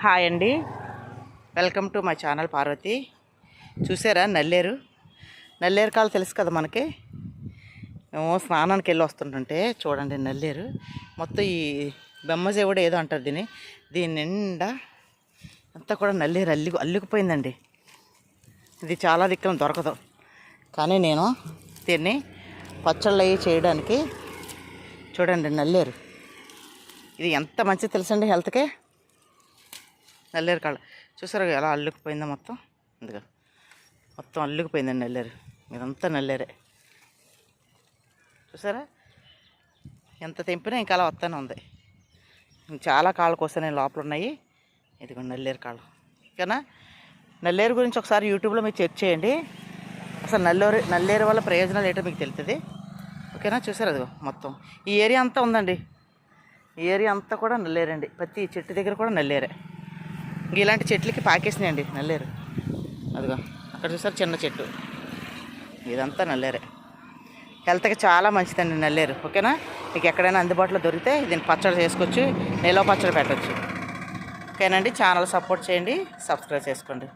Hi అండి, welcome to my channel Parvathi. చూసారా నల్లేరు కాలు తెలుసు కదా మనకి. మేము స్నానానికి వెళ్ళి వస్తుంటుంటే చూడండి, నల్లేరు మొత్తం ఈ బెమ్మజేవుడు ఏదో అంటారు దీని నిండా అంతా కూడా నల్లేరు అల్లుకుపోయిందండి. ఇది చాలా దిక్కున దొరకదు, కానీ నేను దీన్ని పచ్చళ్ళు అవి చేయడానికి చూడండి, నల్లేరు ఇది ఎంత మంచిది తెలుసండి హెల్త్కే. నల్లేరు కాళ్ళ చూసారు ఎలా అల్లుకుపోయిందో మొత్తం. ఇదిగా మొత్తం అల్లుకుపోయిందండి నల్లేరు. ఇదంతా నల్లేరే. చూసారా ఎంత తెంపినా ఇంకా అలా వస్తూనే ఉంది. చాలా కాళ్ళ కోసం లోపల ఉన్నాయి. ఇదిగో నల్లేరు కాళ్ళు. ఓకేనా, నల్లేరు గురించి ఒకసారి యూట్యూబ్లో మీరు చెక్ చేయండి. అసలు నల్లేరు వల్ల ప్రయోజనాలు ఏంటో మీకు తెలుస్తుంది. ఓకేనా, చూసారు అదిగో మొత్తం ఈ ఏరియా అంతా ఉందండి. ఈ ఏరియా అంతా కూడా నల్లేరండి. ప్రతి చెట్టు దగ్గర కూడా నల్లేరే. ఇలాంటి చెట్లకి పాకేసినాయండి నల్లేరు. అదిగో అక్కడ చూసారు చిన్న చెట్టు, ఇదంతా నల్లేరే. హెల్త్కి చాలా మంచిదండి నల్లేరు. ఓకేనా, మీకు ఎక్కడైనా అందుబాటులో దొరికితే దీన్ని పచ్చడి చేసుకోవచ్చు, నిలవ పచ్చడి పెట్టవచ్చు. ఓకేనండి, ఛానల్ సపోర్ట్ చేయండి, సబ్స్క్రైబ్ చేసుకోండి.